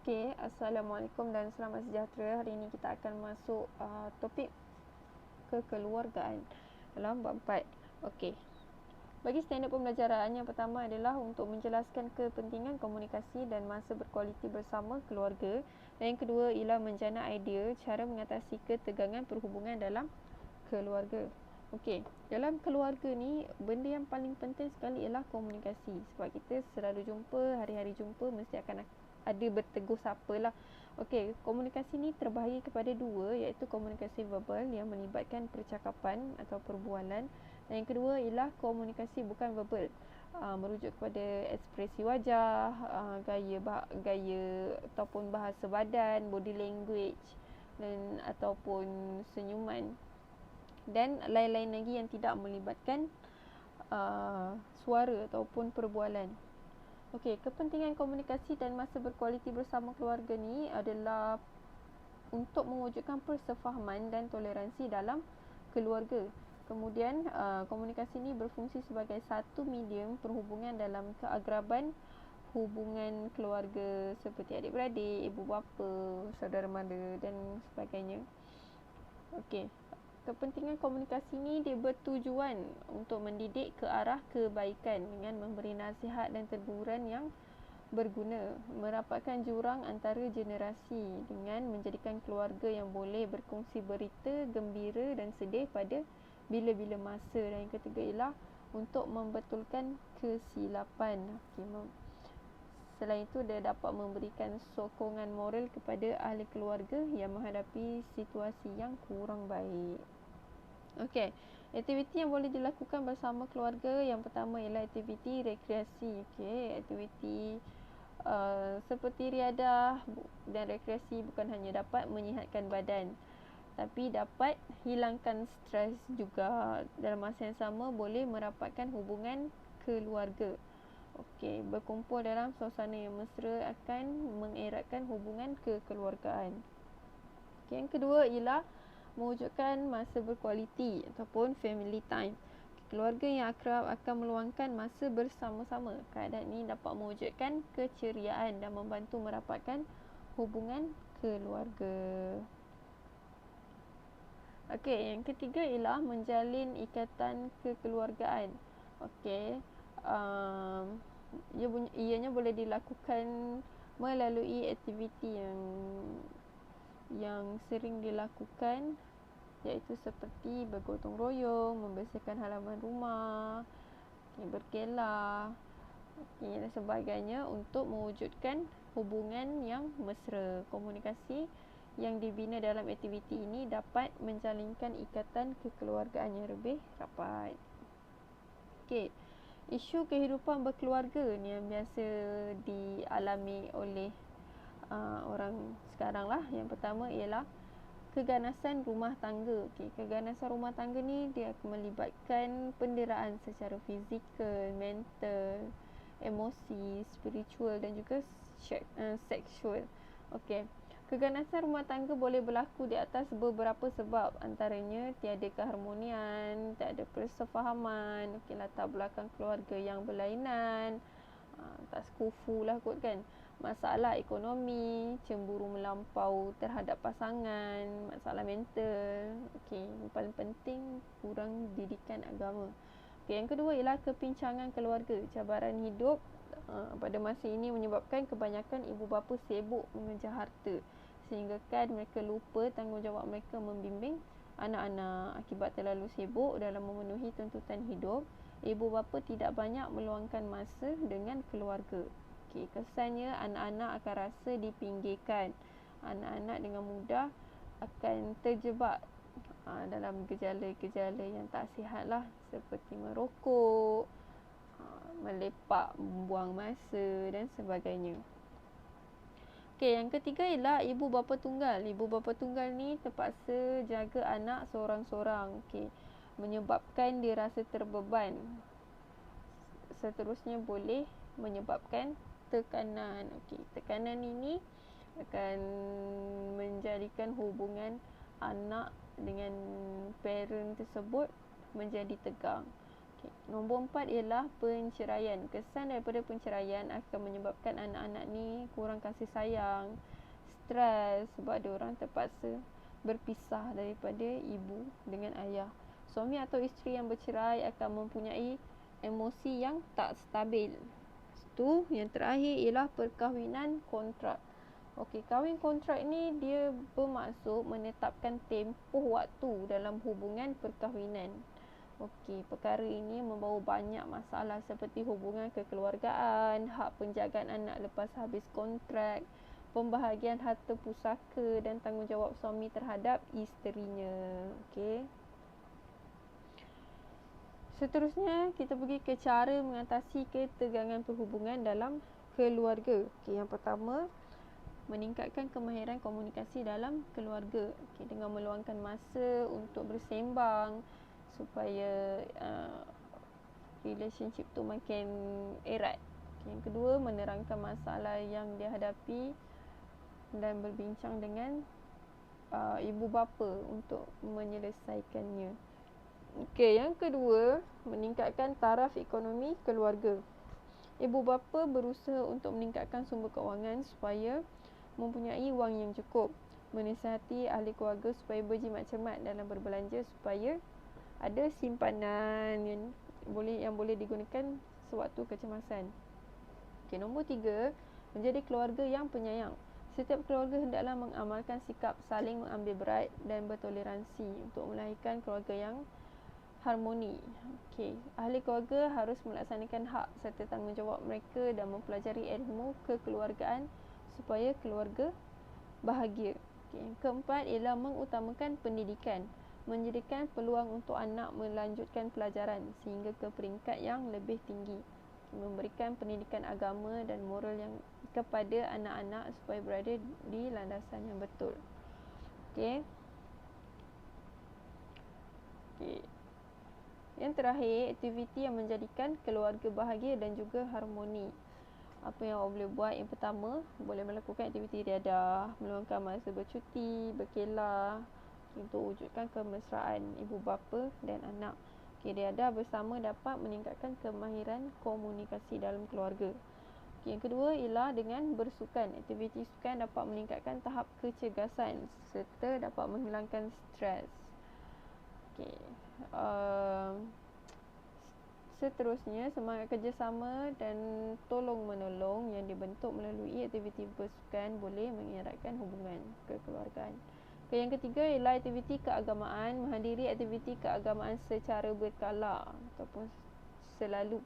Okey, Assalamualaikum dan selamat sejahtera. Hari ini kita akan masuk topik kekeluargaan dalam bab 4. Okey. Bagi standard pembelajaran, yang pertama adalah untuk menjelaskan kepentingan komunikasi dan masa berkualiti bersama keluarga. Dan yang kedua ialah menjana idea cara mengatasi ketegangan perhubungan dalam keluarga. Okey, dalam keluarga ni benda yang paling penting sekali ialah komunikasi. Sebab kita selalu jumpa, hari-hari jumpa mesti akan ada bertegur sapa lah. Okey, komunikasi ni terbahagi kepada dua, iaitu komunikasi verbal yang melibatkan percakapan atau perbualan, dan yang kedua ialah komunikasi bukan verbal, merujuk kepada ekspresi wajah, gaya ataupun bahasa badan, body language dan ataupun senyuman dan lain-lain lagi yang tidak melibatkan suara ataupun perbualan. Okey, kepentingan komunikasi dan masa berkualiti bersama keluarga ni adalah untuk mewujudkan persefahaman dan toleransi dalam keluarga. Kemudian komunikasi ni berfungsi sebagai satu medium perhubungan dalam keagraban hubungan keluarga seperti adik-beradik, ibu bapa, saudara mara dan sebagainya. Okey. Kepentingan komunikasi ni dia bertujuan untuk mendidik ke arah kebaikan dengan memberi nasihat dan teguran yang berguna, merapatkan jurang antara generasi dengan menjadikan keluarga yang boleh berkongsi berita gembira dan sedih pada bila-bila masa. Dan yang ketiga ialah untuk membetulkan kesilapan. Selain itu, dia dapat memberikan sokongan moral kepada ahli keluarga yang menghadapi situasi yang kurang baik. Okey, aktiviti yang boleh dilakukan bersama keluarga, yang pertama ialah aktiviti rekreasi. Okey, aktiviti seperti riadah dan rekreasi bukan hanya dapat menyihatkan badan, tapi dapat hilangkan stres juga. Dalam masa yang sama boleh merapatkan hubungan keluarga. Okey, berkumpul dalam suasana yang mesra akan mengeratkan hubungan kekeluargaan. Okey, yang kedua ialah mewujudkan masa berkualiti ataupun family time. Keluarga yang akrab akan meluangkan masa bersama-sama. Keadaan ini dapat mewujudkan keceriaan dan membantu merapatkan hubungan keluarga. Okey, yang ketiga ialah menjalin ikatan kekeluargaan. Okey, ianya boleh dilakukan melalui aktiviti yang sering dilakukan, iaitu seperti bergotong royong, membersihkan halaman rumah, berkelah, dan sebagainya untuk mewujudkan hubungan yang mesra. Komunikasi yang dibina dalam aktiviti ini dapat menjalinkan ikatan kekeluargaan yang lebih rapat. Okey, isu kehidupan berkeluarga ni yang biasa dialami oleh orang sekarang lah. Yang pertama ialah keganasan rumah tangga. Okey, keganasan rumah tangga ni dia akan melibatkan penderaan secara fizikal, mental, emosi, spiritual dan juga seksual. Okey, keganasan rumah tangga boleh berlaku di atas beberapa sebab, antaranya tiada keharmonian, tak ada persefahaman, latar belakang keluarga yang berlainan, tak sekufu lah kot kan, masalah ekonomi, cemburu melampau terhadap pasangan, masalah mental. Okey, yang paling penting kurang didikan agama. Okey, yang kedua ialah kepincangan keluarga. Cabaran hidup pada masa ini menyebabkan kebanyakan ibu bapa sibuk mengejar harta, sehingga kan mereka lupa tanggungjawab mereka membimbing anak-anak. Akibat terlalu sibuk dalam memenuhi tuntutan hidup, ibu bapa tidak banyak meluangkan masa dengan keluarga. Okey, kesannya anak-anak akan rasa dipinggirkan. Anak-anak dengan mudah akan terjebak dalam gejala-gejala yang tak sihat lah, seperti merokok, melepak, buang masa dan sebagainya. Okey, yang ketiga ialah ibu bapa tunggal. Ibu bapa tunggal ni terpaksa jaga anak seorang-seorang. Okey, menyebabkan dia rasa terbeban. Seterusnya boleh menyebabkan tekanan. Okey, tekanan ini akan menjadikan hubungan anak dengan parent tersebut menjadi tegang. Nombor 4 ialah penceraian. Kesan daripada penceraian akan menyebabkan anak-anak ni kurang kasih sayang, stres sebab dia orang terpaksa berpisah daripada ibu dengan ayah. Suami atau isteri yang bercerai akan mempunyai emosi yang tak stabil. Itu yang terakhir ialah perkahwinan kontrak. Okey, kahwin kontrak ni dia bermaksud menetapkan tempoh waktu dalam hubungan perkahwinan. Okey, perkara ini membawa banyak masalah seperti hubungan kekeluargaan, hak penjagaan anak lepas habis kontrak, pembahagian harta pusaka dan tanggungjawab suami terhadap isterinya. Okey. Seterusnya, kita pergi ke cara mengatasi ketegangan perhubungan dalam keluarga. Okey, yang pertama, meningkatkan kemahiran komunikasi dalam keluarga. Okey, dengan meluangkan masa untuk bersembang supaya relationship tu makin erat. Okay. Yang kedua, menerangkan masalah yang dihadapi dan berbincang dengan ibu bapa untuk menyelesaikannya. Okey, yang kedua, meningkatkan taraf ekonomi keluarga. Ibu bapa berusaha untuk meningkatkan sumber kewangan supaya mempunyai wang yang cukup. Menasihati ahli keluarga supaya berjimat cermat dalam berbelanja supaya ada simpanan yang boleh digunakan sewaktu kecemasan. Okey, nombor 3, menjadi keluarga yang penyayang. Setiap keluarga hendaklah mengamalkan sikap saling mengambil berat dan bertoleransi untuk melahirkan keluarga yang harmoni. Okey, ahli keluarga harus melaksanakan hak serta tanggungjawab mereka dan mempelajari ilmu kekeluargaan supaya keluarga bahagia. Okey, yang keempat ialah mengutamakan pendidikan. Menjadikan peluang untuk anak melanjutkan pelajaran sehingga ke peringkat yang lebih tinggi. Memberikan pendidikan agama dan moral yang kepada anak-anak supaya berada di landasan yang betul. Okey. Okey. Yang terakhir, aktiviti yang menjadikan keluarga bahagia dan juga harmoni. Apa yang awak boleh buat? Yang pertama, boleh melakukan aktiviti riadah, meluangkan masa bercuti, berkelah untuk wujudkan kemesraan ibu bapa dan anak. Okay, riadah bersama dapat meningkatkan kemahiran komunikasi dalam keluarga. Okay, yang kedua ialah dengan bersukan. Aktiviti sukan dapat meningkatkan tahap kecergasan serta dapat menghilangkan stres. Okay. Seterusnya, semangat kerjasama dan tolong-menolong yang dibentuk melalui aktiviti bersukan boleh mengeratkan hubungan kekeluargaan. Yang ketiga ialah aktiviti keagamaan. Menghadiri aktiviti keagamaan secara berkala ataupun selalu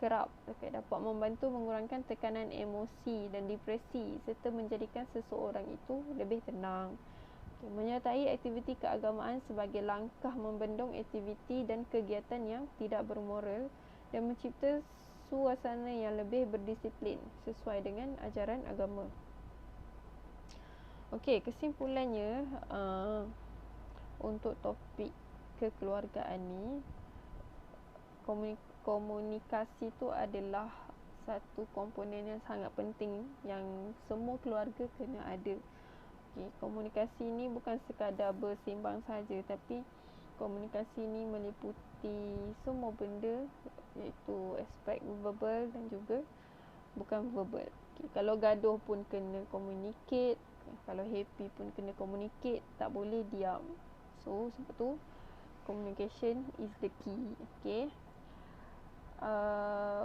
kerap dapat membantu mengurangkan tekanan emosi dan depresi serta menjadikan seseorang itu lebih tenang. Menyertai aktiviti keagamaan sebagai langkah membendung aktiviti dan kegiatan yang tidak bermoral dan mencipta suasana yang lebih berdisiplin sesuai dengan ajaran agama. Okey, kesimpulannya untuk topik kekeluargaan ni, komunikasi tu adalah satu komponen yang sangat penting yang semua keluarga kena ada. Okay, komunikasi ni bukan sekadar bersembang saja, tapi komunikasi ni meliputi semua benda, iaitu aspek verbal dan juga bukan verbal. Okay, kalau gaduh pun kena communicate, kalau happy pun kena communicate, tak boleh diam. So sebab tu communication is the key. Okay.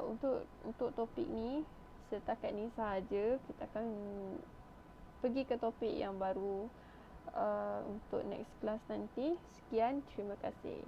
Untuk topik ni setakat ni sahaja. Kita akan pergi ke topik yang baru untuk next class nanti. Sekian, terima kasih.